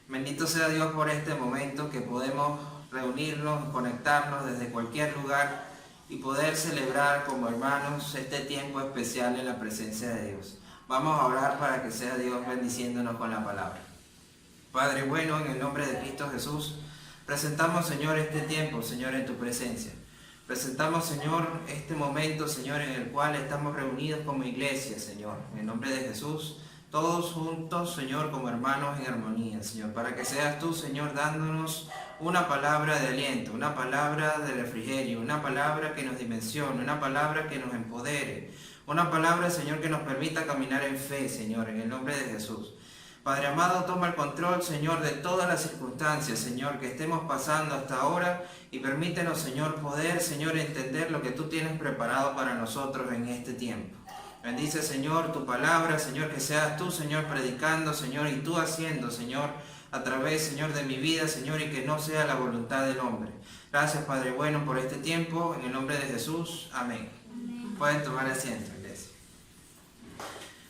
Bendito sea Dios por este momento que podemos reunirnos, conectarnos desde cualquier lugar y poder celebrar como hermanos este tiempo especial en la presencia de Dios. Vamos a orar para que sea Dios bendiciéndonos con la palabra. Padre bueno, en el nombre de Cristo Jesús, presentamos, Señor, este tiempo, Señor, en tu presencia. Presentamos, Señor, este momento, Señor, en el cual estamos reunidos como iglesia, Señor, en el nombre de Jesús, todos juntos, Señor, como hermanos en armonía, Señor, para que seas tú, Señor, dándonos una palabra de aliento, una palabra de refrigerio, una palabra que nos dimensione, una palabra que nos empodere, una palabra, Señor, que nos permita caminar en fe, Señor, en el nombre de Jesús. Padre amado, toma el control, Señor, de todas las circunstancias, Señor, que estemos pasando hasta ahora y permítenos, Señor, poder, Señor, entender lo que tú tienes preparado para nosotros en este tiempo. Bendice, Señor, tu palabra, Señor, que seas tú, Señor, predicando, Señor, y tú haciendo, Señor, a través, Señor, de mi vida, Señor, y que no sea la voluntad del hombre. Gracias, Padre bueno, por este tiempo, en el nombre de Jesús. Amén. Pueden tomar asiento, iglesia.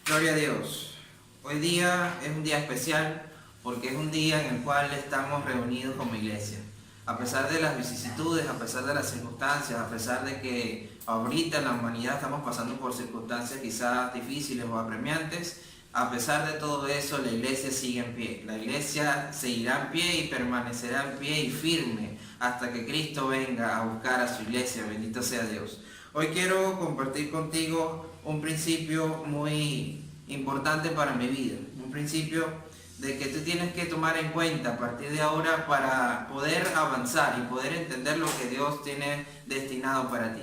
Gloria a Dios. Hoy día es un día especial porque es un día en el cual estamos reunidos como iglesia. A pesar de las vicisitudes, a pesar de las circunstancias, a pesar de que ahorita en la humanidad estamos pasando por circunstancias quizás difíciles o apremiantes, a pesar de todo eso, la iglesia sigue en pie. La iglesia seguirá en pie y permanecerá en pie y firme hasta que Cristo venga a buscar a su iglesia. Bendito sea Dios. Hoy quiero compartir contigo un principio muy importante para mi vida. Un principio de que tú tienes que tomar en cuenta a partir de ahora para poder avanzar y poder entender lo que Dios tiene destinado para ti.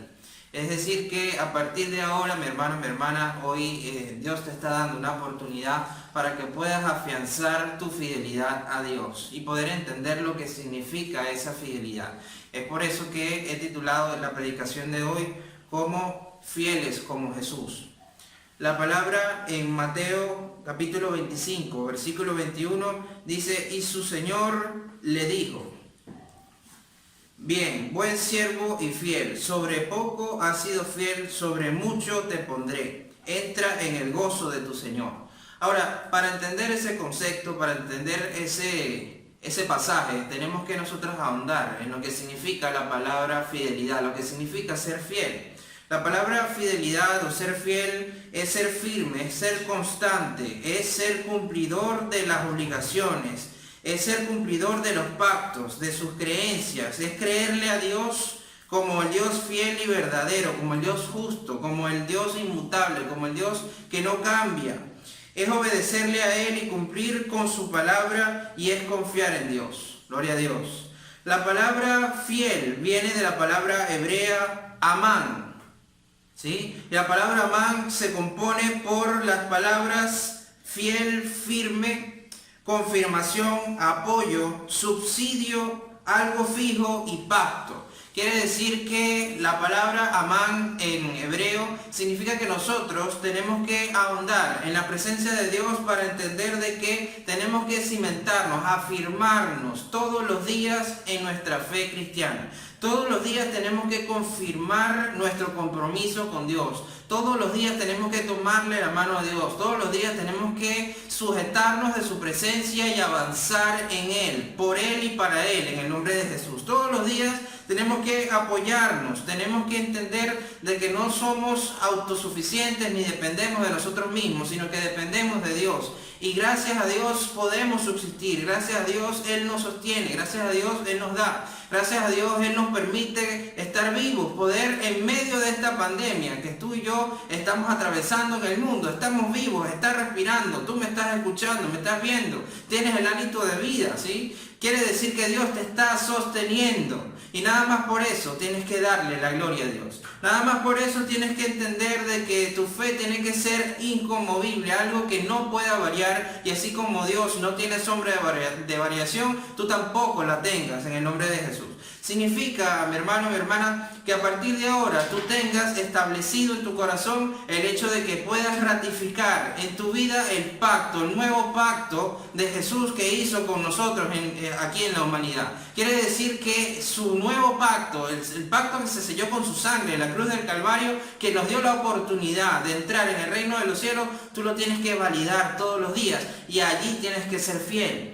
Es decir que a partir de ahora, mi hermano, mi hermana, hoy Dios te está dando una oportunidad para que puedas afianzar tu fidelidad a Dios y poder entender lo que significa esa fidelidad. Es por eso que he titulado la predicación de hoy como Fieles como Jesús. La palabra en Mateo capítulo 25, versículo 21, dice: y su Señor le dijo: bien, buen siervo y fiel, sobre poco has sido fiel, sobre mucho te pondré. Entra en el gozo de tu Señor. Ahora, para entender ese concepto, para entender ese pasaje, tenemos que nosotros ahondar en lo que significa la palabra fidelidad, lo que significa ser fiel. La palabra fidelidad o ser fiel es ser firme, es ser constante, es ser cumplidor de las obligaciones, es ser cumplidor de los pactos, de sus creencias, es creerle a Dios como el Dios fiel y verdadero, como el Dios justo, como el Dios inmutable, como el Dios que no cambia. Es obedecerle a Él y cumplir con su palabra y es confiar en Dios. Gloria a Dios. La palabra fiel viene de la palabra hebrea amán. ¿Sí? La palabra amán se compone por las palabras fiel, firme, confirmación, apoyo, subsidio, algo fijo y pacto. Quiere decir que la palabra amán en hebreo significa que nosotros tenemos que ahondar en la presencia de Dios para entender de que tenemos que cimentarnos, afirmarnos todos los días en nuestra fe cristiana. Todos los días tenemos que confirmar nuestro compromiso con Dios. Todos los días tenemos que tomarle la mano a Dios. Todos los días tenemos que sujetarnos de su presencia y avanzar en Él, por Él y para Él, en el nombre de Jesús. Todos los días tenemos que apoyarnos, tenemos que entender de que no somos autosuficientes ni dependemos de nosotros mismos, sino que dependemos de Dios. Y gracias a Dios podemos subsistir, gracias a Dios Él nos sostiene, gracias a Dios Él nos da, gracias a Dios Él nos permite estar vivos, poder en medio de esta pandemia que tú y yo estamos atravesando en el mundo, estamos vivos, estás respirando, tú me estás escuchando, me estás viendo, tienes el hálito de vida, ¿sí? Quiere decir que Dios te está sosteniendo. Y nada más por eso tienes que darle la gloria a Dios. Nada más por eso tienes que entender de que tu fe tiene que ser inconmovible, algo que no pueda variar. Y así como Dios no tiene sombra de variación, tú tampoco la tengas en el nombre de Jesús. Significa, mi hermano, mi hermana, que a partir de ahora tú tengas establecido en tu corazón el hecho de que puedas ratificar en tu vida el pacto, el nuevo pacto de Jesús que hizo con nosotros aquí en la humanidad. Quiere decir que su nuevo pacto, el pacto que se selló con su sangre en la cruz del Calvario, que nos dio la oportunidad de entrar en el reino de los cielos, tú lo tienes que validar todos los días y allí tienes que ser fiel.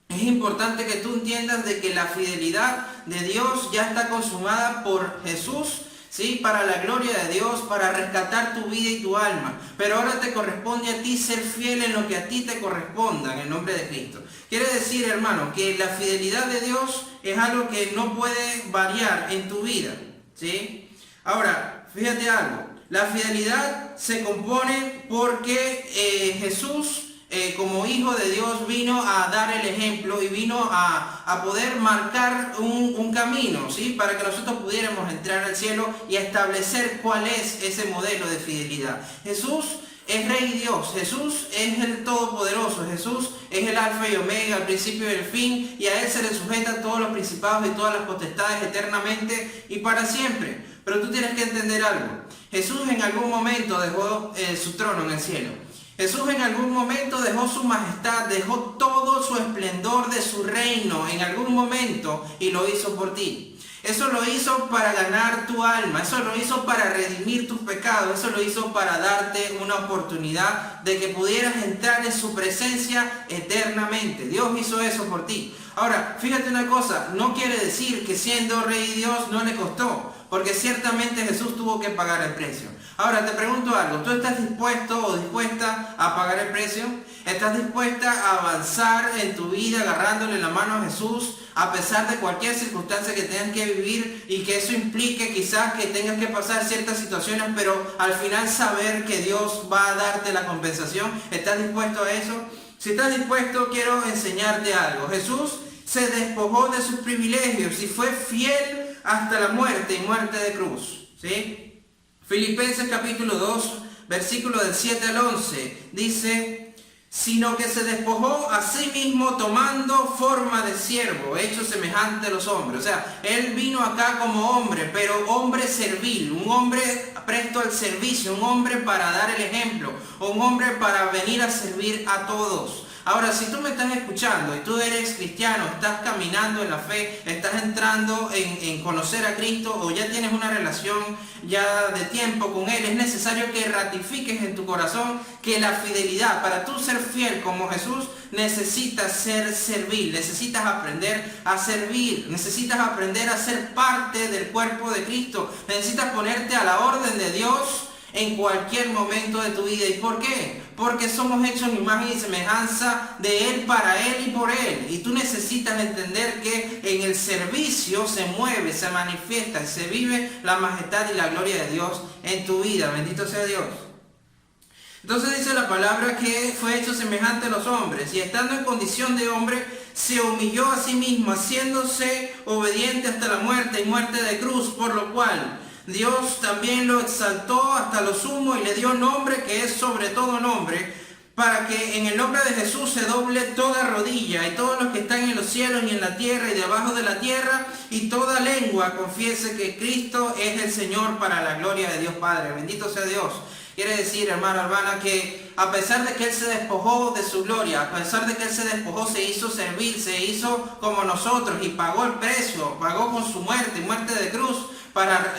es importante que tú entiendas de que la fidelidad de Dios ya está consumada por Jesús, ¿sí? Para la gloria de Dios, para rescatar tu vida y tu alma. Pero ahora te corresponde a ti ser fiel en lo que a ti te corresponda, en el nombre de Cristo. Quiere decir, hermano, que la fidelidad de Dios es algo que no puede variar en tu vida, ¿sí? Ahora, fíjate algo. La fidelidad se compone porque Jesús, como Hijo de Dios, vino a dar el ejemplo y vino a poder marcar un camino, ¿sí? Para que nosotros pudiéramos entrar al cielo y establecer cuál es ese modelo de fidelidad. Jesús es Rey Dios, Jesús es el Todopoderoso, Jesús es el Alfa y Omega, el principio y el fin, y a Él se le sujetan todos los principados y todas las potestades eternamente y para siempre. Pero tú tienes que entender algo. Jesús en algún momento dejó su trono en el cielo. Jesús en algún momento dejó su majestad, dejó todo su esplendor de su reino en algún momento y lo hizo por ti. Eso lo hizo para ganar tu alma, eso lo hizo para redimir tus pecados, eso lo hizo para darte una oportunidad de que pudieras entrar en su presencia eternamente. Dios hizo eso por ti. Ahora, fíjate una cosa, no quiere decir que siendo Rey Dios no le costó, porque ciertamente Jesús tuvo que pagar el precio. Ahora te pregunto algo, ¿tú estás dispuesto o dispuesta a pagar el precio? ¿Estás dispuesta a avanzar en tu vida agarrándole la mano a Jesús a pesar de cualquier circunstancia que tengas que vivir y que eso implique quizás que tengas que pasar ciertas situaciones, pero al final saber que Dios va a darte la compensación? ¿Estás dispuesto a eso? Si estás dispuesto, quiero enseñarte algo. Jesús se despojó de sus privilegios y fue fiel hasta la muerte y muerte de cruz, ¿sí? Filipenses capítulo 2, versículo del 7 al 11, dice: sino que se despojó a sí mismo tomando forma de siervo, hecho semejante a los hombres. O sea, Él vino acá como hombre, pero hombre servil, un hombre presto al servicio, un hombre para dar el ejemplo, un hombre para venir a servir a todos. Ahora, si tú me estás escuchando y tú eres cristiano, estás caminando en la fe, estás entrando en conocer a Cristo o ya tienes una relación ya de tiempo con Él, es necesario que ratifiques en tu corazón que la fidelidad, para tú ser fiel como Jesús, necesitas ser servil, necesitas aprender a servir, necesitas aprender a ser parte del cuerpo de Cristo, necesitas ponerte a la orden de Dios en cualquier momento de tu vida. ¿Y por qué? Porque somos hechos en imagen y semejanza de Él, para Él y por Él. Y tú necesitas entender que en el servicio se mueve, se manifiesta y se vive la majestad y la gloria de Dios en tu vida. Bendito sea Dios. Entonces dice la palabra que fue hecho semejante a los hombres y estando en condición de hombre se humilló a sí mismo, haciéndose obediente hasta la muerte y muerte de cruz, por lo cual Dios también lo exaltó hasta lo sumo y le dio nombre que es sobre todo nombre, para que en el nombre de Jesús se doble toda rodilla y todos los que están en los cielos y en la tierra y debajo de la tierra, y toda lengua confiese que Cristo es el Señor, para la gloria de Dios Padre. Bendito sea Dios. Quiere decir, hermano, hermana, que a pesar de que Él se despojó de su gloria, a pesar de que Él se despojó, se hizo servir, se hizo como nosotros y pagó el precio, pagó con su muerte, muerte de cruz, para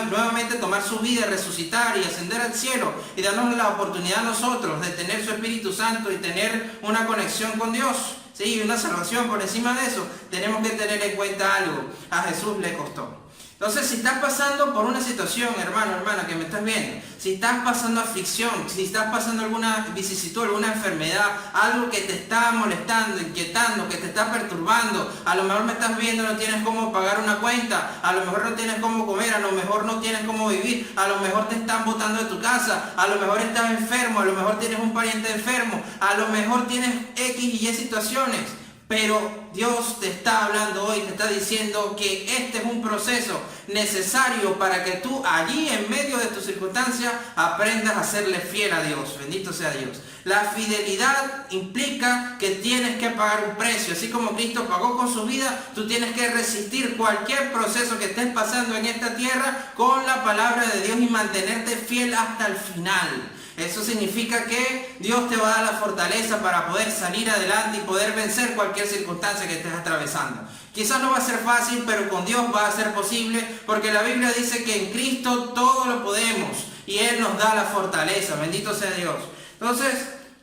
nuevamente tomar su vida, resucitar y ascender al cielo y darnos la oportunidad a nosotros de tener su Espíritu Santo y tener una conexión con Dios, ¿sí? Y una salvación. Por encima de eso, tenemos que tener en cuenta algo: a Jesús le costó. Entonces, si estás pasando por una situación, hermano, hermana, que me estás viendo, si estás pasando aflicción, si estás pasando alguna vicisitud, alguna enfermedad, algo que te está molestando, inquietando, que te está perturbando, a lo mejor me estás viendo, no tienes cómo pagar una cuenta, a lo mejor no tienes cómo comer, a lo mejor no tienes cómo vivir, a lo mejor te están botando de tu casa, a lo mejor estás enfermo, a lo mejor tienes un pariente enfermo, a lo mejor tienes X y Y situaciones. Pero Dios te está hablando hoy, te está diciendo que este es un proceso necesario para que tú allí en medio de tu circunstancia aprendas a serle fiel a Dios. Bendito sea Dios. La fidelidad implica que tienes que pagar un precio. Así como Cristo pagó con su vida, tú tienes que resistir cualquier proceso que estés pasando en esta tierra con la palabra de Dios y mantenerte fiel hasta el final. Eso significa que Dios te va a dar la fortaleza para poder salir adelante y poder vencer cualquier circunstancia que estés atravesando. Quizás no va a ser fácil, pero con Dios va a ser posible, porque la Biblia dice que en Cristo todo lo podemos y Él nos da la fortaleza. Bendito sea Dios. Entonces,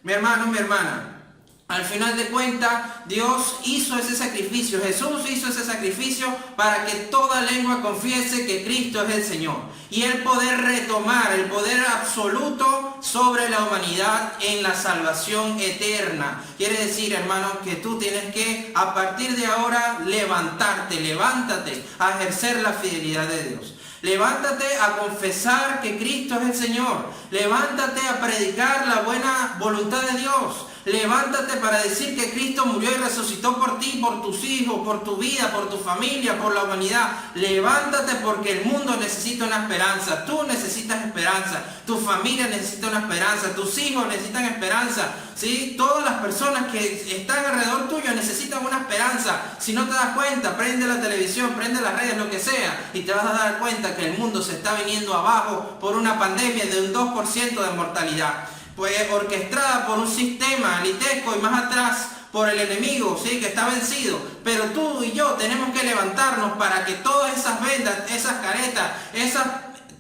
mi hermano, mi hermana, Al final de cuentas, Dios hizo ese sacrificio, Jesús hizo ese sacrificio para que toda lengua confiese que Cristo es el Señor. Y el poder retomar, el poder absoluto sobre la humanidad en la salvación eterna. Quiere decir, hermanos, que tú tienes que, a partir de ahora, levántate a ejercer la fidelidad de Dios. Levántate a confesar que Cristo es el Señor. Levántate a predicar la buena voluntad de Dios. Levántate para decir que Cristo murió y resucitó por ti, por tus hijos, por tu vida, por tu familia, por la humanidad. Levántate porque el mundo necesita una esperanza. Tú necesitas esperanza. Tu familia necesita una esperanza. Tus hijos necesitan esperanza. ¿Sí? Todas las personas que están alrededor tuyo necesitan una esperanza. Si no te das cuenta, prende la televisión, prende las redes, lo que sea, y te vas a dar cuenta que el mundo se está viniendo abajo por una pandemia de un 2% de mortalidad. Pues orquestada por un sistema litesco y más atrás por el enemigo, ¿sí? Que está vencido. Pero tú y yo tenemos que levantarnos para que todas esas vendas, esas caretas, esas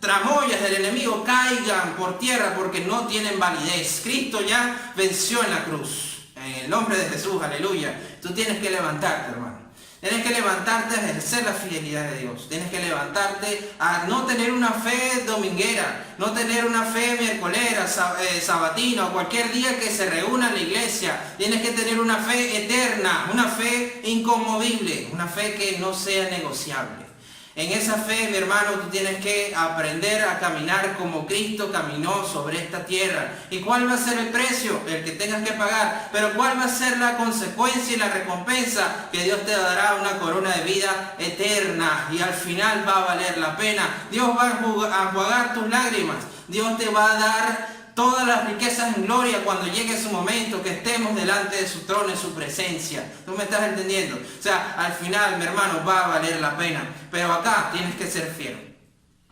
tramoyas del enemigo caigan por tierra porque no tienen validez. Cristo ya venció en la cruz. En el nombre de Jesús, aleluya. Tú tienes que levantarte, hermano. Tienes que levantarte a ejercer la fidelidad de Dios. Tienes que levantarte a no tener una fe dominguera, no tener una fe miércolera, sabatina o cualquier día que se reúna en la iglesia. Tienes que tener una fe eterna, una fe inconmovible, una fe que no sea negociable. En esa fe, mi hermano, tú tienes que aprender a caminar como Cristo caminó sobre esta tierra. ¿Y cuál va a ser el precio? El que tengas que pagar. Pero ¿cuál va a ser la consecuencia y la recompensa? Que Dios te dará una corona de vida eterna y al final va a valer la pena. Dios va a enjuagar tus lágrimas. Dios te va a dar todas las riquezas en gloria cuando llegue su momento, que estemos delante de su trono, en su presencia. ¿Tú me estás entendiendo? O sea, al final, mi hermano, va a valer la pena. Pero acá tienes que ser fiel.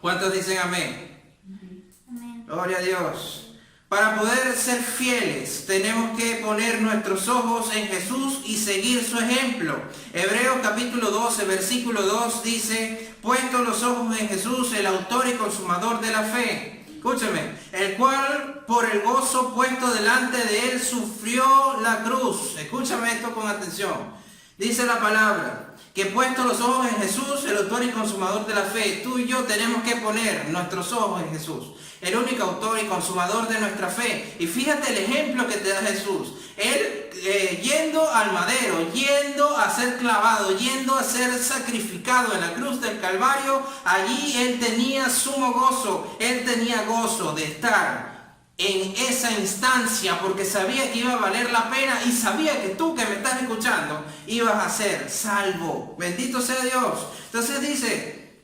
¿Cuántos dicen amén? Amén. Gloria a Dios. Para poder ser fieles, tenemos que poner nuestros ojos en Jesús y seguir su ejemplo. Hebreos capítulo 12, versículo 2 dice: puestos los ojos en Jesús, el autor y consumador de la fe. Escúchame, el cual por el gozo puesto delante de él sufrió la cruz. Escúchame esto con atención. Dice la palabra que puesto los ojos en Jesús, el autor y consumador de la fe, tú y yo tenemos que poner nuestros ojos en Jesús, el único autor y consumador de nuestra fe. Y fíjate el ejemplo que te da Jesús. Él yendo al madero, yendo a ser clavado, yendo a ser sacrificado en la cruz del Calvario, allí él tenía sumo gozo. Él tenía gozo de estar en esa instancia porque sabía que iba a valer la pena y sabía que tú que me estás escuchando ibas a ser salvo. Bendito sea Dios. Entonces dice: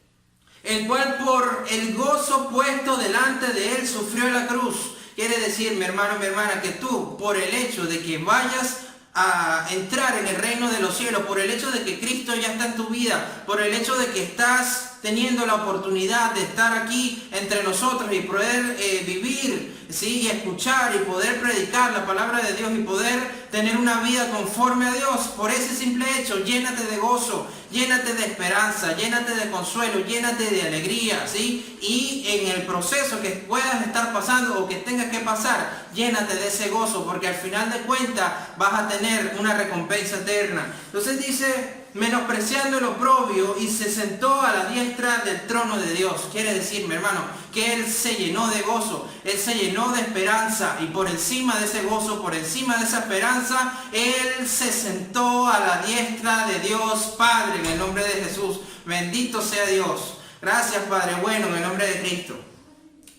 el cual por el gozo puesto delante de él sufrió la cruz. Quiere decir, mi hermano, mi hermana, que tú, por el hecho de que vayas a entrar en el reino de los cielos, por el hecho de que Cristo ya está en tu vida, por el hecho de que estás teniendo la oportunidad de estar aquí entre nosotros y poder vivir, ¿sí? Y escuchar y poder predicar la palabra de Dios y poder tener una vida conforme a Dios, por ese simple hecho, llénate de gozo, llénate de esperanza, llénate de consuelo, llénate de alegría, ¿sí? Y en el proceso que puedas estar pasando o que tengas que pasar, llénate de ese gozo, porque al final de cuentas vas a tener una recompensa eterna. Entonces dice: menospreciando el oprobio, y se sentó a la diestra del trono de Dios. Quiere decir, mi hermano, que él se llenó de gozo, él se llenó de esperanza, y por encima de ese gozo, por encima de esa esperanza, él se sentó a la diestra de Dios Padre, en el nombre de Jesús. Bendito sea Dios. Gracias, Padre bueno, en el nombre de Cristo.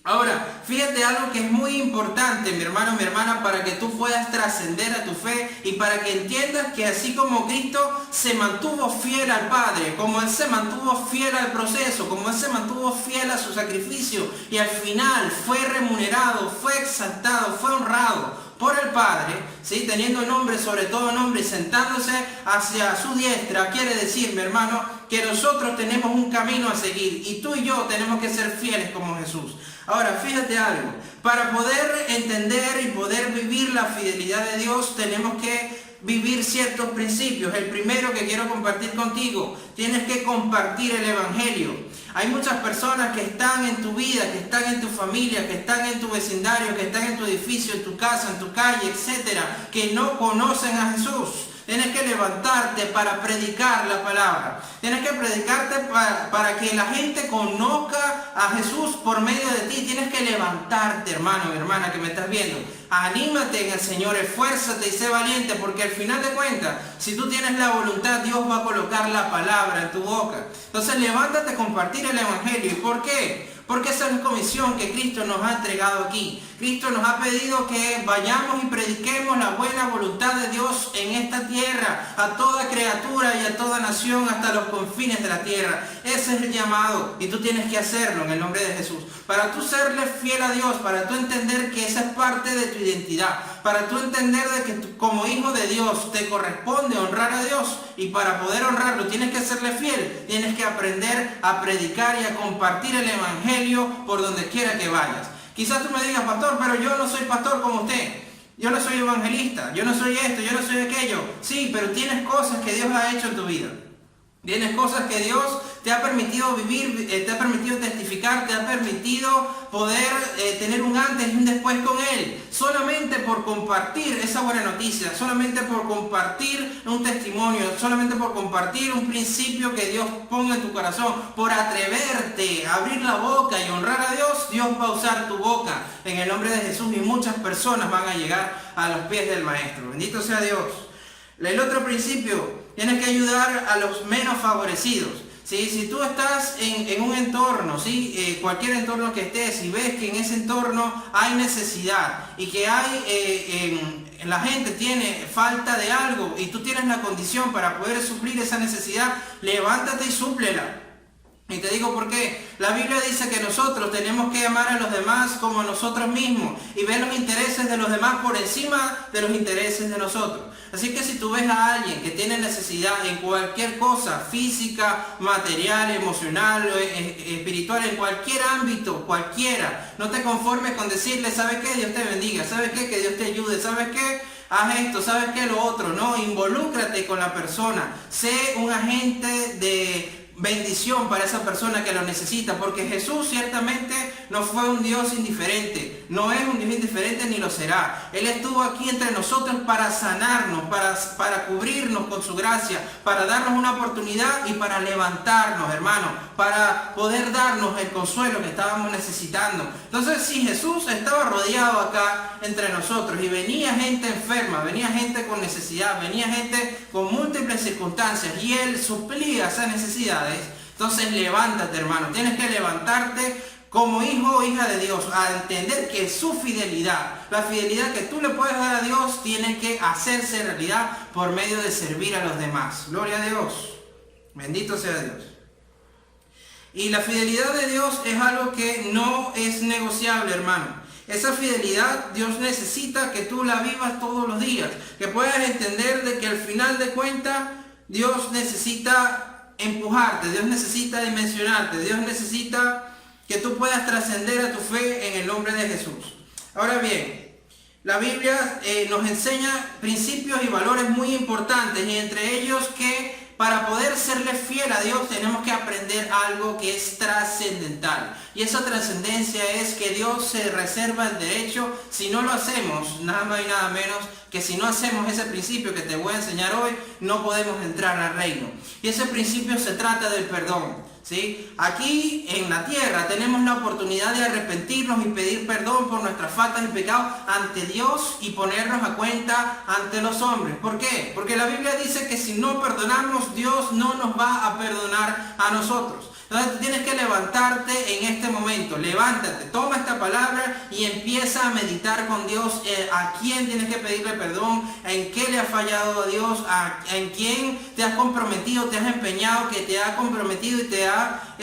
Ahora, fíjate algo que es muy importante, mi hermano, mi hermana, para que tú puedas trascender a tu fe y para que entiendas que así como Cristo se mantuvo fiel al Padre, como Él se mantuvo fiel al proceso, como Él se mantuvo fiel a su sacrificio y al final fue remunerado, fue exaltado, fue honrado por el Padre, ¿sí? Teniendo nombre sobre todo nombre y sentándose hacia su diestra, quiere decir, mi hermano, que nosotros tenemos un camino a seguir y tú y yo tenemos que ser fieles como Jesús. Ahora, fíjate algo, para poder entender y poder vivir la fidelidad de Dios tenemos que vivir ciertos principios. El primero que quiero compartir contigo, tienes que compartir el evangelio. Hay muchas personas que están en tu vida, que están en tu familia, que están en tu vecindario, que están en tu edificio, en tu casa, en tu calle, etcétera, que no conocen a Jesús. Tienes que levantarte para predicar la palabra. Tienes que predicarte para que la gente conozca a Jesús por medio de ti. Tienes que levantarte, hermano y hermana que me estás viendo. Anímate en el Señor, esfuérzate y sé valiente, porque al final de cuentas, si tú tienes la voluntad, Dios va a colocar la palabra en tu boca. Entonces levántate a compartir el evangelio. ¿Y por qué? Porque esa es la comisión que Cristo nos ha entregado aquí. Cristo nos ha pedido que vayamos y prediquemos la buena voluntad de Dios en esta tierra, a toda criatura y a toda nación, hasta los confines de la tierra. Ese es el llamado y tú tienes que hacerlo en el nombre de Jesús. Para tú serle fiel a Dios, para tú entender que esa es parte de tu identidad, para tú entender de que tú, como hijo de Dios, te corresponde honrar a Dios, y para poder honrarlo tienes que serle fiel, tienes que aprender a predicar y a compartir el evangelio por donde quiera que vayas. Quizás tú me digas, pastor, pero yo no soy pastor como usted, yo no soy evangelista, yo no soy esto, yo no soy aquello. Sí, pero tienes cosas que Dios ha hecho en tu vida. Tienes cosas que Dios te ha permitido vivir, te ha permitido testificar, te ha permitido poder tener un antes y un después con Él. Solamente por compartir esa buena noticia, solamente por compartir un testimonio, solamente por compartir un principio que Dios ponga en tu corazón, por atreverte a abrir la boca y honrar a Dios, Dios va a usar tu boca en el nombre de Jesús y muchas personas van a llegar a los pies del Maestro. Bendito sea Dios. El otro principio, tienes que ayudar a los menos favorecidos. ¿Sí? Si tú estás en un entorno, ¿sí? Cualquier entorno que estés, y ves que en ese entorno hay necesidad y que la gente tiene falta de algo y tú tienes la condición para poder suplir esa necesidad, levántate y súplela. Y te digo por qué. La Biblia dice que nosotros tenemos que amar a los demás como a nosotros mismos y ver los intereses de los demás por encima de los intereses de nosotros. Así que si tú ves a alguien que tiene necesidad en cualquier cosa, física, material, emocional, espiritual, en cualquier ámbito, cualquiera, no te conformes con decirle, ¿sabes qué? Dios te bendiga, ¿sabes qué? Que Dios te ayude, ¿sabes qué? Haz esto, ¿sabes qué? Lo otro. No, involúcrate con la persona, sé un agente de bendición para esa persona que lo necesita, porque Jesús ciertamente no fue un Dios indiferente, no es un Dios indiferente ni lo será. Él estuvo aquí entre nosotros para sanarnos, para cubrirnos con su gracia, para darnos una oportunidad y para levantarnos, hermanos, para poder darnos el consuelo que estábamos necesitando. Entonces, si Jesús estaba rodeado acá entre nosotros y venía gente enferma, venía gente con necesidad, venía gente con múltiples circunstancias y Él suplía esas necesidades, entonces levántate, hermano. Tienes que levantarte como hijo o hija de Dios, a entender que su fidelidad, la fidelidad que tú le puedes dar a Dios, tiene que hacerse realidad por medio de servir a los demás. Gloria a Dios. Bendito sea Dios. Y la fidelidad de Dios es algo que no es negociable, hermano. Esa fidelidad Dios necesita que tú la vivas todos los días, que puedas entender de que al final de cuentas Dios necesita empujarte, Dios necesita dimensionarte, Dios necesita que tú puedas trascender a tu fe en el nombre de Jesús. Ahora bien, la Biblia nos enseña principios y valores muy importantes, y entre ellos que para poder serle fiel a Dios tenemos que aprender algo que es trascendental. Y esa trascendencia es que Dios se reserva el derecho, si no lo hacemos, nada más y nada menos, que si no hacemos ese principio que te voy a enseñar hoy, no podemos entrar al reino. Y ese principio se trata del perdón. ¿Sí? Aquí en la tierra tenemos la oportunidad de arrepentirnos y pedir perdón por nuestras faltas y pecados ante Dios y ponernos a cuenta ante los hombres. ¿Por qué? Porque la Biblia dice que si no perdonamos, Dios no nos va a perdonar a nosotros. Entonces tienes que levantarte en este momento. Levántate, toma esta palabra y empieza a meditar con Dios a quién tienes que pedirle perdón, en qué le has fallado a Dios, en quién te has comprometido, te has empeñado, que te ha comprometido y te ha,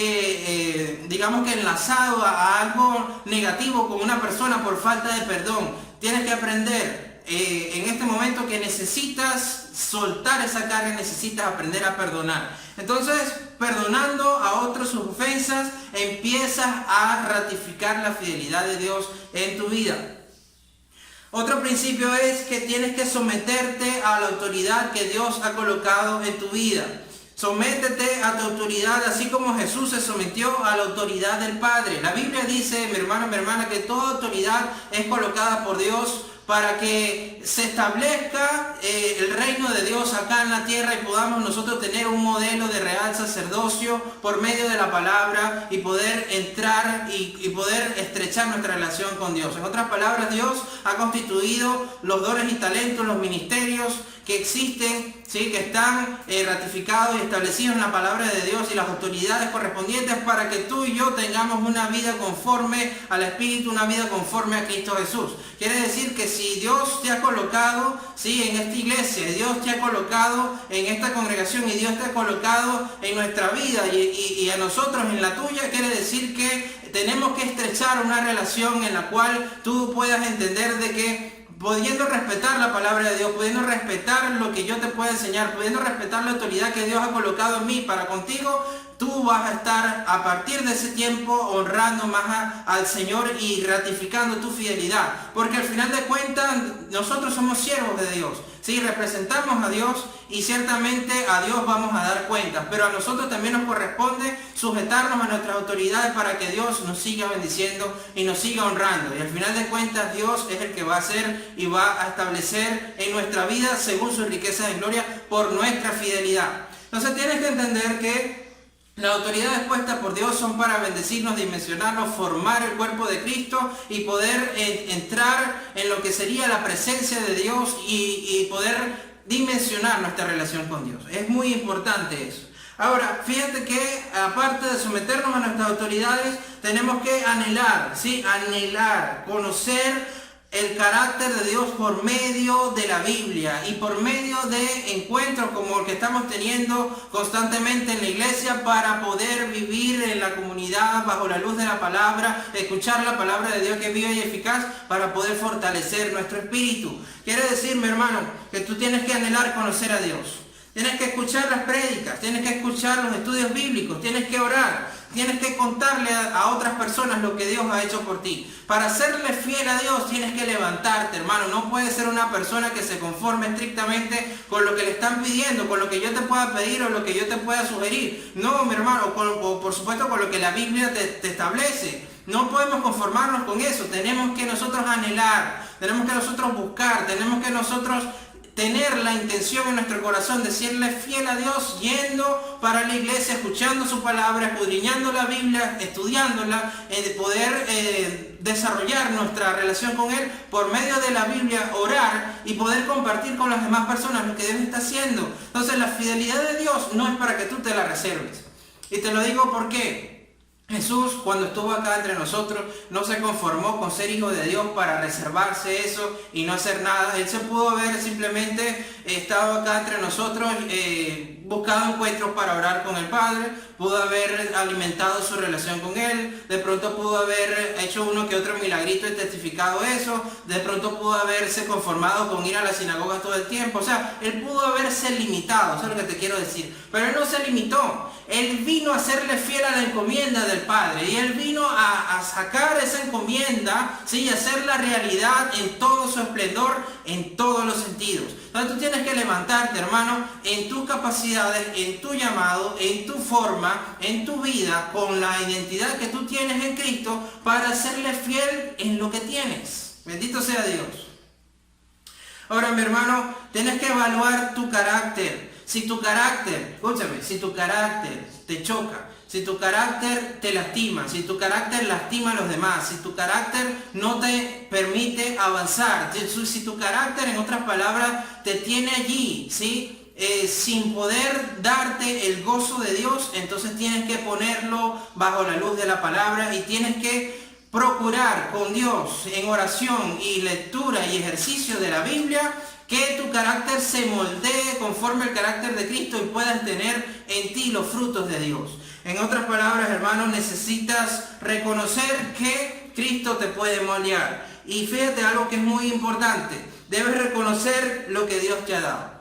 digamos que enlazado a algo negativo con una persona por falta de perdón. Tienes que aprender en este momento que necesitas soltar esa carga, necesitas aprender a perdonar. Entonces, perdonando a otros sus ofensas, empiezas a ratificar la fidelidad de Dios en tu vida. Otro principio es que tienes que someterte a la autoridad que Dios ha colocado en tu vida. Sométete a tu autoridad, así como Jesús se sometió a la autoridad del Padre. La Biblia dice, mi hermano, mi hermana, que toda autoridad es colocada por Dios para que se establezca el reino de Dios acá en la tierra y podamos nosotros tener un modelo de real sacerdocio por medio de la palabra y poder entrar y poder estrechar nuestra relación con Dios. En otras palabras, Dios ha constituido los dones y talentos, los ministerios que existen, ¿sí?, que están ratificados y establecidos en la palabra de Dios y las autoridades correspondientes para que tú y yo tengamos una vida conforme al Espíritu, una vida conforme a Cristo Jesús. Quiere decir que si Dios te ha colocado, ¿sí?, en esta iglesia, Dios te ha colocado en esta congregación y Dios te ha colocado en nuestra vida y a nosotros en la tuya, quiere decir que tenemos que estrechar una relación en la cual tú puedas entender de que pudiendo respetar la palabra de Dios, pudiendo respetar lo que yo te puedo enseñar, pudiendo respetar la autoridad que Dios ha colocado en mí para contigo, tú vas a estar a partir de ese tiempo honrando más al Señor y ratificando tu fidelidad. Porque al final de cuentas nosotros somos siervos de Dios. Sí, representamos a Dios y ciertamente a Dios vamos a dar cuentas. Pero a nosotros también nos corresponde sujetarnos a nuestras autoridades para que Dios nos siga bendiciendo y nos siga honrando. Y al final de cuentas Dios es el que va a hacer y va a establecer en nuestra vida según sus riquezas de gloria por nuestra fidelidad. Entonces tienes que entender que las autoridades puestas por Dios son para bendecirnos, dimensionarnos, formar el cuerpo de Cristo y poder entrar en lo que sería la presencia de Dios y poder dimensionar nuestra relación con Dios. Es muy importante eso. Ahora, fíjate que aparte de someternos a nuestras autoridades, tenemos que anhelar, ¿sí? Anhelar, conocer el carácter de Dios por medio de la Biblia y por medio de encuentros como el que estamos teniendo constantemente en la iglesia para poder vivir en la comunidad bajo la luz de la palabra, escuchar la palabra de Dios que es viva y eficaz para poder fortalecer nuestro espíritu. Quiere decir, mi hermano, que tú tienes que anhelar conocer a Dios. Tienes que escuchar las prédicas, tienes que escuchar los estudios bíblicos, tienes que orar, tienes que contarle a otras personas lo que Dios ha hecho por ti. Para serle fiel a Dios tienes que levantarte, hermano. No puedes ser una persona que se conforme estrictamente con lo que le están pidiendo, con lo que yo te pueda pedir o lo que yo te pueda sugerir. No, mi hermano, o por supuesto con lo que la Biblia te establece. No podemos conformarnos con eso. Tenemos que nosotros anhelar, tenemos que nosotros buscar, tenemos que nosotros tener la intención en nuestro corazón de serle fiel a Dios, yendo para la iglesia, escuchando su palabra, escudriñando la Biblia, estudiándola, de poder desarrollar nuestra relación con Él por medio de la Biblia, orar y poder compartir con las demás personas lo que Dios está haciendo. Entonces la fidelidad de Dios no es para que tú te la reserves. Y te lo digo porque Jesús, cuando estuvo acá entre nosotros, no se conformó con ser hijo de Dios para reservarse eso y no hacer nada. Él se pudo haber simplemente estado acá entre nosotros, buscado encuentros para orar con el Padre, pudo haber alimentado su relación con Él, de pronto pudo haber hecho uno que otro milagrito y testificado eso, de pronto pudo haberse conformado con ir a las sinagogas todo el tiempo. O sea, Él pudo haberse limitado, eso es lo que te quiero decir. Pero Él no se limitó. Él vino a serle fiel a la encomienda del Padre y Él vino a sacar esa encomienda, ¿sí?, y hacerla realidad en todo su esplendor, en todos los sentidos. Entonces tú tienes que levantarte, hermano, en tus capacidades, en tu llamado, en tu forma, en tu vida, con la identidad que tú tienes en Cristo, para serle fiel en lo que tienes. Bendito sea Dios. Ahora, mi hermano, tienes que evaluar tu carácter. Si tu carácter, escúchame, si tu carácter te choca, si tu carácter te lastima, si tu carácter lastima a los demás, si tu carácter no te permite avanzar, si tu carácter, en otras palabras, te tiene allí, ¿sí?, sin poder darte el gozo de Dios, entonces tienes que ponerlo bajo la luz de la palabra y tienes que procurar con Dios en oración y lectura y ejercicio de la Biblia que tu carácter se moldee conforme al carácter de Cristo y puedas tener en ti los frutos de Dios. En otras palabras, hermanos, necesitas reconocer que Cristo te puede moldear. Y fíjate algo que es muy importante. Debes reconocer lo que Dios te ha dado.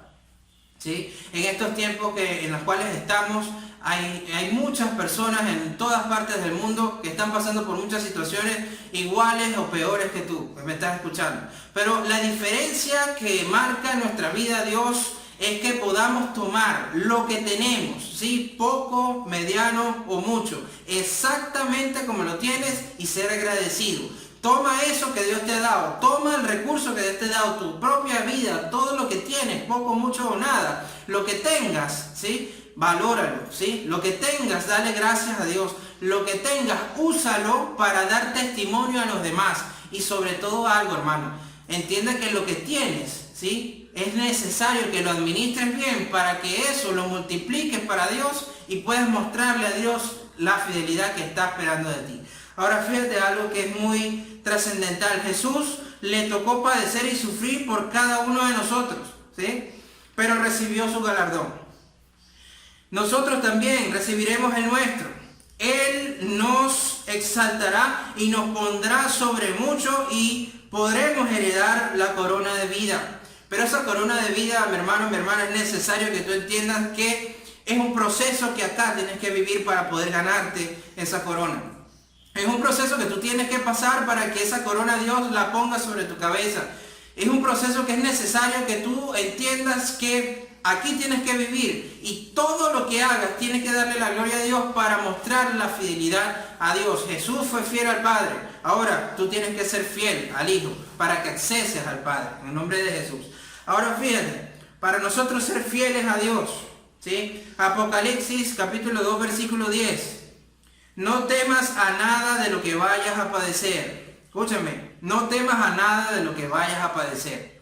¿Sí? En estos tiempos en los cuales estamos, hay muchas personas en todas partes del mundo que están pasando por muchas situaciones iguales o peores que tú, que me estás escuchando. Pero la diferencia que marca en nuestra vida Dios es que podamos tomar lo que tenemos, ¿sí? Poco, mediano o mucho, exactamente como lo tienes y ser agradecido. Toma eso que Dios te ha dado, toma el recurso que Dios te ha dado, tu propia vida, todo lo que tienes, poco, mucho o nada, lo que tengas, ¿sí? Valóralo, ¿sí? Lo que tengas, dale gracias a Dios. Lo que tengas, úsalo para dar testimonio a los demás. Y sobre todo algo, hermano, entiende que lo que tienes, ¿sí? Es necesario que lo administres bien para que eso lo multipliques para Dios y puedas mostrarle a Dios la fidelidad que está esperando de ti. Ahora fíjate algo que es muy trascendental. Jesús le tocó padecer y sufrir por cada uno de nosotros, ¿sí? Pero recibió su galardón. Nosotros también recibiremos el nuestro. Él nos exaltará y nos pondrá sobre mucho y podremos heredar la corona de vida. Pero esa corona de vida, mi hermano, mi hermana, es necesario que tú entiendas que es un proceso que acá tienes que vivir para poder ganarte esa corona. Es un proceso que tú tienes que pasar para que esa corona Dios la ponga sobre tu cabeza. Es un proceso que es necesario que tú entiendas que aquí tienes que vivir y todo lo que hagas tienes que darle la gloria a Dios para mostrar la fidelidad a Dios. Jesús fue fiel al Padre. Ahora tú tienes que ser fiel al Hijo para que acceses al Padre, en el nombre de Jesús. Ahora fíjate, para nosotros ser fieles a Dios, ¿sí? Apocalipsis capítulo 2 versículo 10. No temas a nada de lo que vayas a padecer. Escúchame, no temas a nada de lo que vayas a padecer.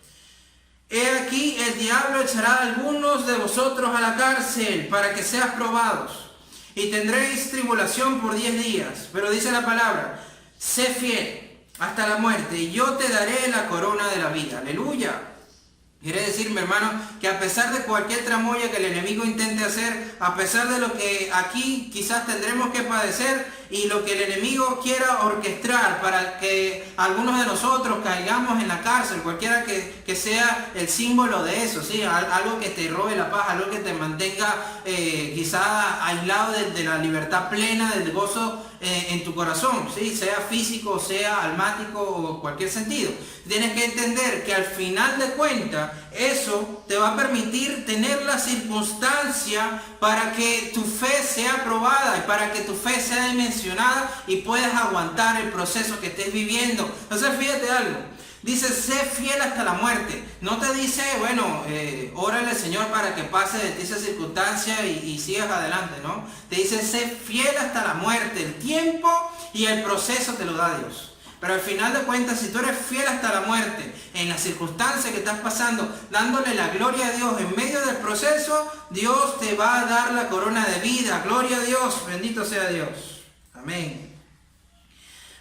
He aquí el diablo echará a algunos de vosotros a la cárcel para que seas probados. Y tendréis tribulación por 10 días. Pero dice la palabra, sé fiel hasta la muerte y yo te daré la corona de la vida. Aleluya. Quiere decir, mi hermano, que a pesar de cualquier tramoya que el enemigo intente hacer, a pesar de lo que aquí quizás tendremos que padecer y lo que el enemigo quiera orquestar para que algunos de nosotros caigamos en la cárcel, cualquiera que sea el símbolo de eso, ¿sí? Algo que te robe la paz, algo que te mantenga quizás aislado de la libertad plena, del gozo en tu corazón, ¿sí? Sea físico, sea almático o cualquier sentido. Tienes que entender que al final de cuentas eso te va a permitir tener la circunstancia para que tu fe sea probada y para que tu fe sea dimensionada y puedas aguantar el proceso que estés viviendo. Entonces fíjate algo, dice sé fiel hasta la muerte. No te dice, bueno, órale al Señor para que pase de ti esa circunstancia y sigas adelante, ¿no? Te dice sé fiel hasta la muerte. El tiempo y el proceso te lo da Dios. Pero al final de cuentas, si tú eres fiel hasta la muerte, en las circunstancias que estás pasando, dándole la gloria a Dios en medio del proceso, Dios te va a dar la corona de vida. Gloria a Dios, bendito sea Dios. Amén.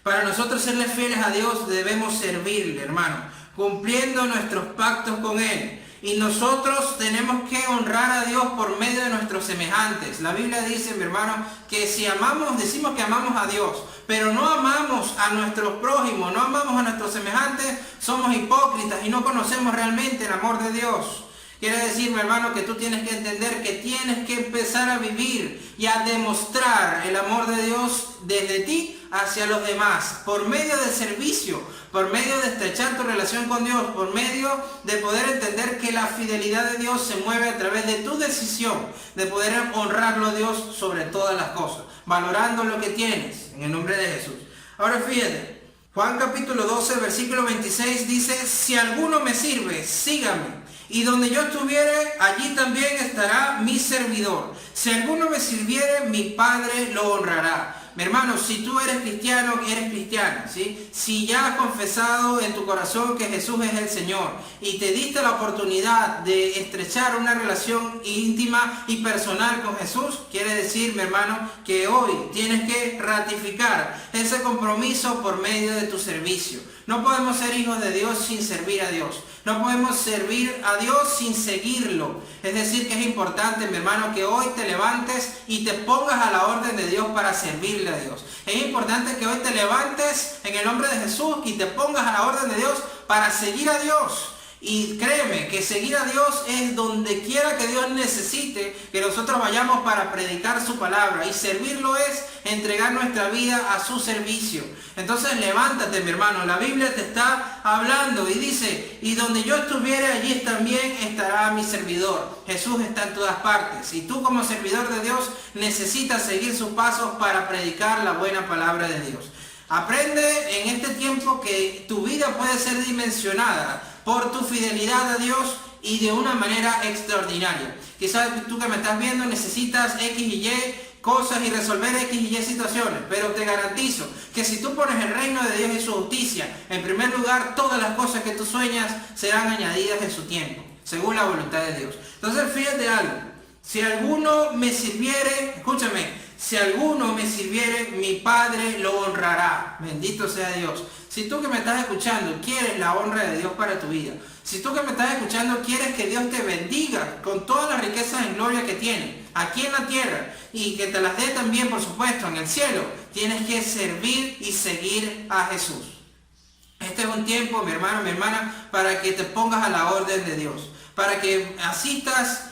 Para nosotros serle fieles a Dios debemos servirle, hermano, cumpliendo nuestros pactos con Él. Y nosotros tenemos que honrar a Dios por medio de nuestros semejantes. La Biblia dice, mi hermano, que si amamos, decimos que amamos a Dios, pero no amamos a nuestros prójimos, no amamos a nuestros semejantes, somos hipócritas y no conocemos realmente el amor de Dios. Quiere decir, mi hermano, que tú tienes que entender que tienes que empezar a vivir y a demostrar el amor de Dios desde ti hacia los demás, por medio del servicio, por medio de estrechar tu relación con Dios, por medio de poder entender que la fidelidad de Dios se mueve a través de tu decisión, de poder honrarlo a Dios sobre todas las cosas, valorando lo que tienes, en el nombre de Jesús. Ahora fíjate, Juan capítulo 12, versículo 26 dice, si alguno me sirve, sígame. Y donde yo estuviere, allí también estará mi servidor. Si alguno me sirviere, mi Padre lo honrará. Mi hermano, si tú eres cristiano, eres cristiano, ¿sí? Si ya has confesado en tu corazón que Jesús es el Señor y te diste la oportunidad de estrechar una relación íntima y personal con Jesús, quiere decir, mi hermano, que hoy tienes que ratificar ese compromiso por medio de tu servicio. No podemos ser hijos de Dios sin servir a Dios. No podemos servir a Dios sin seguirlo. Es decir, que es importante, mi hermano, que hoy te levantes y te pongas a la orden de Dios para servirle a Dios. Es importante que hoy te levantes en el nombre de Jesús y te pongas a la orden de Dios para seguir a Dios. Y créeme que seguir a Dios es donde quiera que Dios necesite que nosotros vayamos para predicar su palabra. Y servirlo es entregar nuestra vida a su servicio. Entonces levántate, mi hermano. La Biblia te está hablando y dice, y donde yo estuviere, allí también estará mi servidor. Jesús está en todas partes. Y tú como servidor de Dios necesitas seguir sus pasos para predicar la buena palabra de Dios. Aprende en este tiempo que tu vida puede ser dimensionada por tu fidelidad a Dios y de una manera extraordinaria. Quizás tú que me estás viendo necesitas X y Y cosas y resolver X y Y situaciones, pero te garantizo que si tú pones el reino de Dios y su justicia en primer lugar, todas las cosas que tú sueñas serán añadidas en su tiempo, según la voluntad de Dios. Entonces fíjate algo, si alguno me sirviere, escúchame, si alguno me sirviere, mi Padre lo honrará. Bendito sea Dios. Si tú que me estás escuchando quieres la honra de Dios para tu vida, si tú que me estás escuchando quieres que Dios te bendiga con todas las riquezas en gloria que tiene aquí en la tierra y que te las dé también, por supuesto, en el cielo, tienes que servir y seguir a Jesús. Este es un tiempo, mi hermano, mi hermana, para que te pongas a la orden de Dios, para que asistas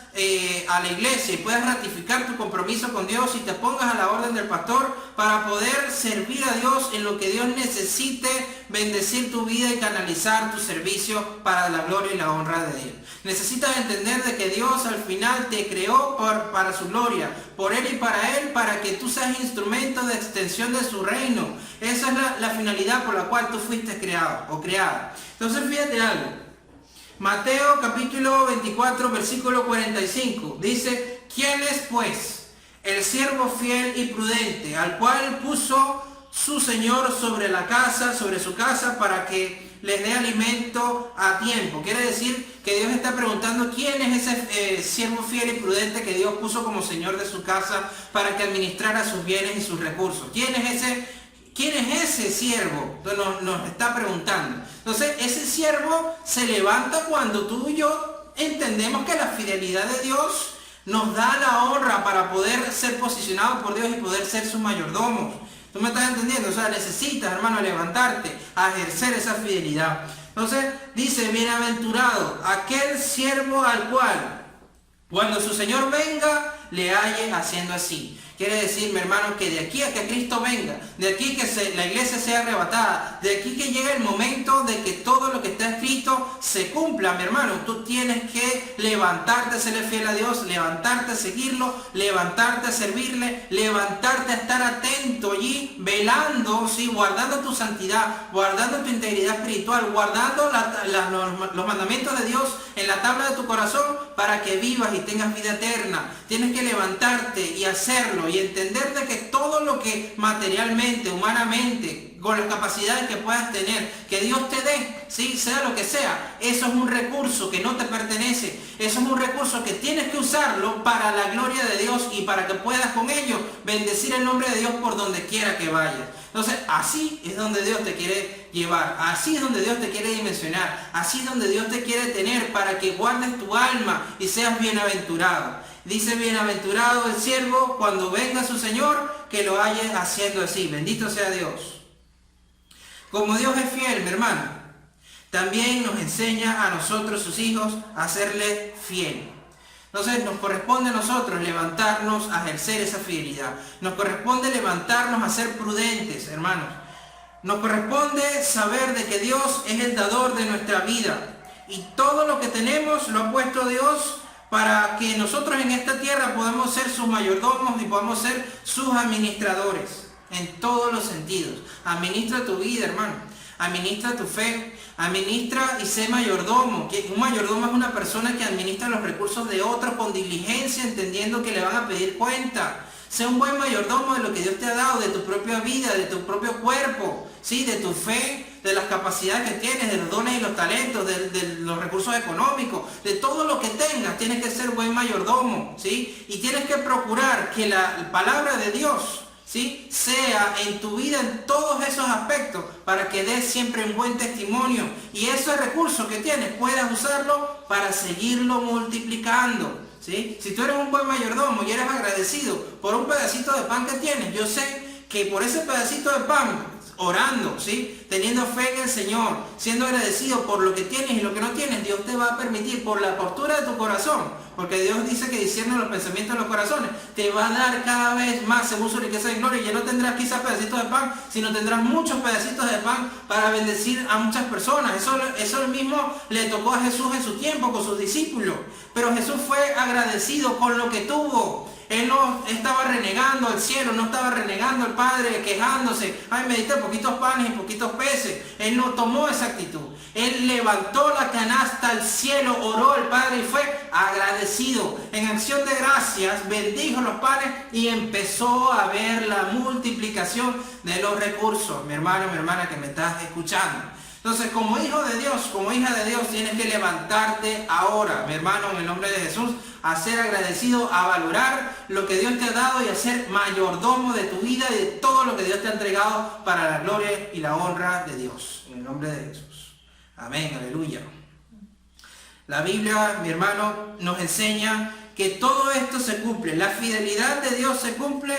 a la iglesia y puedas ratificar tu compromiso con Dios y te pongas a la orden del pastor para poder servir a Dios en lo que Dios necesite, bendecir tu vida y canalizar tu servicio para la gloria y la honra de Él. Necesitas entender de que Dios al final te creó para su gloria, por Él y para que tú seas instrumento de extensión de su reino. Esa es la finalidad por la cual tú fuiste creado o creada. Entonces fíjate algo. Mateo capítulo 24 versículo 45 dice, ¿quién es pues el siervo fiel y prudente al cual puso su Señor sobre su casa para que les dé alimento a tiempo? Quiere decir que Dios está preguntando quién es ese siervo fiel y prudente que Dios puso como Señor de su casa para que administrara sus bienes y sus recursos. ¿Quién es ese siervo? Nos está preguntando. Entonces, ese siervo se levanta cuando tú y yo entendemos que la fidelidad de Dios nos da la honra para poder ser posicionados por Dios y poder ser sus mayordomos. ¿Tú me estás entendiendo? O sea, necesitas, hermano, levantarte a ejercer esa fidelidad. Entonces, dice, bienaventurado aquel siervo al cual, cuando su Señor venga, le halle haciendo así. Quiere decir, mi hermano, que de aquí a que Cristo venga, de aquí que la iglesia sea arrebatada, de aquí que llegue el momento de que todo lo que está escrito se cumpla, mi hermano, tú tienes que levantarte a serle fiel a Dios, levantarte a seguirlo, levantarte a servirle, levantarte a estar atento allí, velando, ¿sí? Guardando tu santidad, guardando tu integridad espiritual, guardando los mandamientos de Dios en la tabla de tu corazón para que vivas y tengas vida eterna. Tienes que levantarte y hacerlo y entender de que todo lo que materialmente, humanamente, con las capacidades que puedas tener, que Dios te dé, ¿sí? Sea lo que sea, eso es un recurso que no te pertenece, eso es un recurso que tienes que usarlo para la gloria de Dios y para que puedas con ello bendecir el nombre de Dios por donde quiera que vayas. Entonces, así es donde Dios te quiere llevar, así es donde Dios te quiere dimensionar, así es donde Dios te quiere tener para que guardes tu alma y seas bienaventurado. Dice, bienaventurado el siervo cuando venga su Señor, que lo halle haciendo así. Bendito sea Dios. Como Dios es fiel, mi hermano, también nos enseña a nosotros, sus hijos, a serle fiel. Entonces nos corresponde a nosotros levantarnos a ejercer esa fidelidad. Nos corresponde levantarnos a ser prudentes, hermanos. Nos corresponde saber de que Dios es el dador de nuestra vida. Y todo lo que tenemos lo ha puesto Dios para que nosotros en esta tierra podamos ser sus mayordomos y podamos ser sus administradores en todos los sentidos. Administra tu vida, hermano. Administra tu fe. Administra y sé mayordomo. Un mayordomo es una persona que administra los recursos de otros con diligencia, entendiendo que le van a pedir cuenta. Sé un buen mayordomo de lo que Dios te ha dado, de tu propia vida, de tu propio cuerpo, ¿sí? De tu fe, de las capacidades que tienes, de los dones y los talentos, de los recursos económicos, de todo lo que tengas. Tienes que ser buen mayordomo, ¿sí? Y tienes que procurar que la palabra de Dios, ¿sí?, sea en tu vida en todos esos aspectos para que des siempre un buen testimonio y esos recursos que tienes puedas usarlo para seguirlo multiplicando, ¿sí? Si tú eres un buen mayordomo y eres agradecido por un pedacito de pan que tienes, yo sé que por ese pedacito de pan, orando, ¿sí? Teniendo fe en el Señor, siendo agradecido por lo que tienes y lo que no tienes, Dios te va a permitir, por la postura de tu corazón, porque Dios dice que discierne los pensamientos de los corazones, te va a dar cada vez más según su riqueza y gloria. Y ya no tendrás quizás pedacitos de pan, sino tendrás muchos pedacitos de pan para bendecir a muchas personas. Eso mismo le tocó a Jesús en su tiempo con sus discípulos, pero Jesús fue agradecido con lo que tuvo. Él no estaba renegando al cielo, no estaba renegando al Padre, quejándose, ay, me diste poquitos panes y poquitos peces. Él no tomó esa actitud. Él levantó la canasta al cielo, oró al Padre y fue agradecido. En acción de gracias, bendijo los panes y empezó a ver la multiplicación de los recursos. Mi hermano, mi hermana que me estás escuchando. Entonces, como hijo de Dios, como hija de Dios, tienes que levantarte ahora, mi hermano, en el nombre de Jesús, a ser agradecido, a valorar lo que Dios te ha dado y a ser mayordomo de tu vida y de todo lo que Dios te ha entregado para la gloria y la honra de Dios. En el nombre de Jesús. Amén, aleluya. La Biblia, mi hermano, nos enseña que todo esto se cumple. La fidelidad de Dios se cumple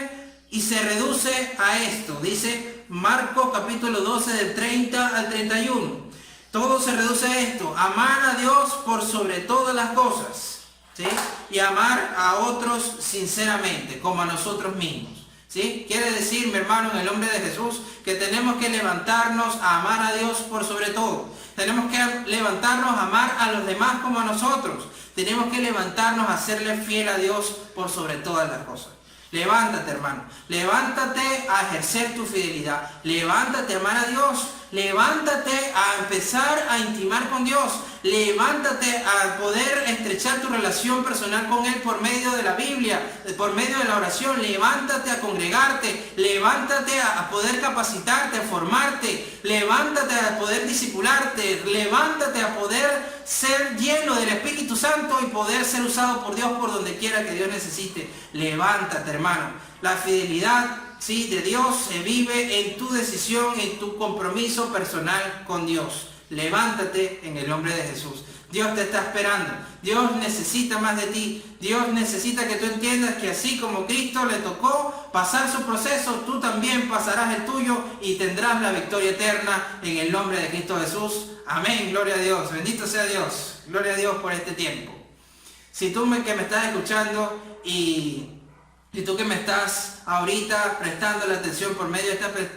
y se reduce a esto. Dice Marcos capítulo 12 del 30 al 31. Todo se reduce a esto. Amar a Dios por sobre todas las cosas, ¿sí? Y amar a otros sinceramente, como a nosotros mismos, ¿sí? Quiere decir, mi hermano, en el nombre de Jesús, que tenemos que levantarnos a amar a Dios por sobre todo. Tenemos que levantarnos a amar a los demás como a nosotros. Tenemos que levantarnos a serle fiel a Dios por sobre todas las cosas. Levántate, hermano, levántate a ejercer tu fidelidad, levántate a amar a Dios, levántate a empezar a intimar con Dios, levántate a poder estrechar tu relación personal con Él por medio de la Biblia, por medio de la oración, levántate a congregarte, levántate a poder capacitarte, a formarte, levántate a poder discipularte, levántate a poder ser lleno del Espíritu Santo y poder ser usado por Dios por donde quiera que Dios necesite. Levántate, hermano. La fidelidad, sí, de Dios se vive en tu decisión, en tu compromiso personal con Dios. Levántate en el nombre de Jesús. Dios te está esperando. Dios necesita más de ti. Dios necesita que tú entiendas que así como Cristo le tocó pasar su proceso, tú también pasarás el tuyo y tendrás la victoria eterna en el nombre de Cristo Jesús. Amén, gloria a Dios. Bendito sea Dios. Gloria a Dios por este tiempo. Si tú que me estás escuchando y tú que me estás ahorita prestando la atención por medio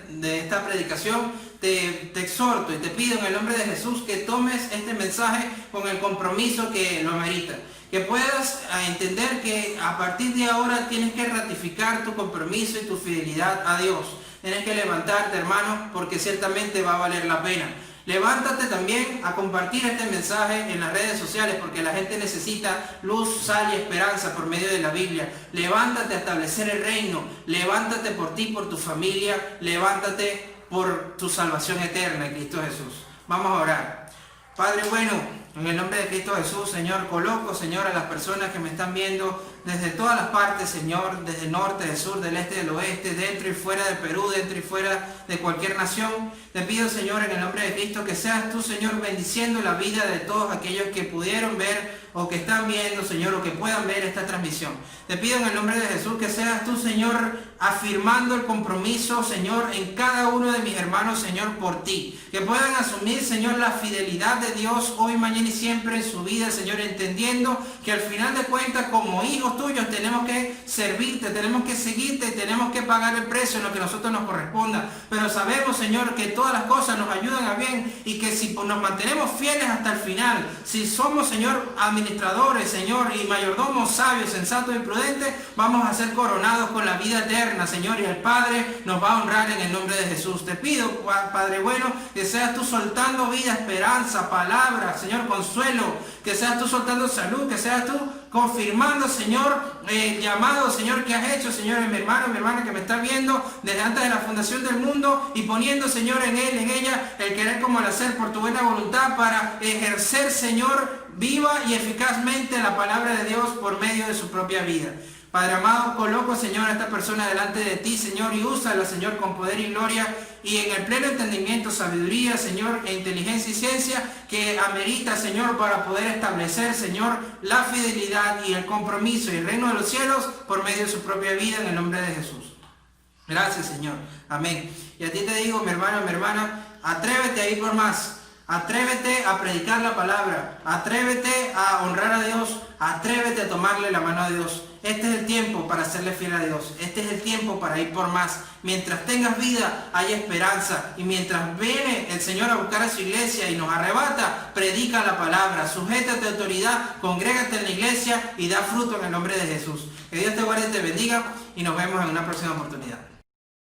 de esta predicación, te exhorto y te pido en el nombre de Jesús que tomes este mensaje con el compromiso que lo amerita. Que puedas entender que a partir de ahora tienes que ratificar tu compromiso y tu fidelidad a Dios. Tienes que levantarte, hermano, porque ciertamente va a valer la pena. Levántate también a compartir este mensaje en las redes sociales porque la gente necesita luz, sal y esperanza por medio de la Biblia. Levántate a establecer el reino. Levántate por ti, por tu familia. Levántate por tu salvación eterna en Cristo Jesús. Vamos a orar. Padre bueno, en el nombre de Cristo Jesús, Señor, coloco, Señor, a las personas que me están viendo desde todas las partes, Señor, desde el norte, del sur, del este, del oeste, dentro y fuera de Perú, dentro y fuera de cualquier nación. Te pido, Señor, en el nombre de Cristo, que seas tú, Señor, bendiciendo la vida de todos aquellos que pudieron ver o que están viendo, Señor, o que puedan ver esta transmisión. Te pido en el nombre de Jesús que seas tú, Señor, afirmando el compromiso, Señor, en cada uno de mis hermanos, Señor, por ti. Que puedan asumir, Señor, la fidelidad de Dios hoy, mañana y siempre en su vida, Señor, entendiendo que al final de cuentas, como hijos tuyos, tenemos que servirte, tenemos que seguirte, tenemos que pagar el precio en lo que a nosotros nos corresponda. Pero sabemos, Señor, que todas las cosas nos ayudan a bien y que si nos mantenemos fieles hasta el final, si somos, Señor, administradores, Señor, y mayordomos sabios, sensatos y prudentes, vamos a ser coronados con la vida eterna, Señor, y el Padre nos va a honrar en el nombre de Jesús. Te pido, Padre bueno, que seas tú soltando vida, esperanza, palabra, Señor, consuelo, que seas tú soltando salud, que seas tú confirmando, Señor, el llamado, Señor, que has hecho, Señor, en mi hermano, mi hermana que me está viendo desde antes de la fundación del mundo y poniendo, Señor, en él, en ella, el querer como el hacer por tu buena voluntad para ejercer, Señor, viva y eficazmente la palabra de Dios por medio de su propia vida. Padre amado, coloco, Señor, a esta persona delante de ti, Señor, y úsala, Señor, con poder y gloria y en el pleno entendimiento, sabiduría, Señor, e inteligencia y ciencia que amerita, Señor, para poder establecer, Señor, la fidelidad y el compromiso y el reino de los cielos por medio de su propia vida en el nombre de Jesús. Gracias, Señor. Amén. Y a ti te digo, mi hermano, mi hermana, atrévete a ir por más. Atrévete a predicar la palabra. Atrévete a honrar a Dios. Atrévete a tomarle la mano a Dios. Este es el tiempo para serle fiel a Dios. Este es el tiempo para ir por más. Mientras tengas vida, hay esperanza. Y mientras viene el Señor a buscar a su iglesia y nos arrebata, predica la palabra. Sujétate a autoridad, congrégate en la iglesia y da fruto en el nombre de Jesús. Que Dios te guarde y te bendiga y nos vemos en una próxima oportunidad.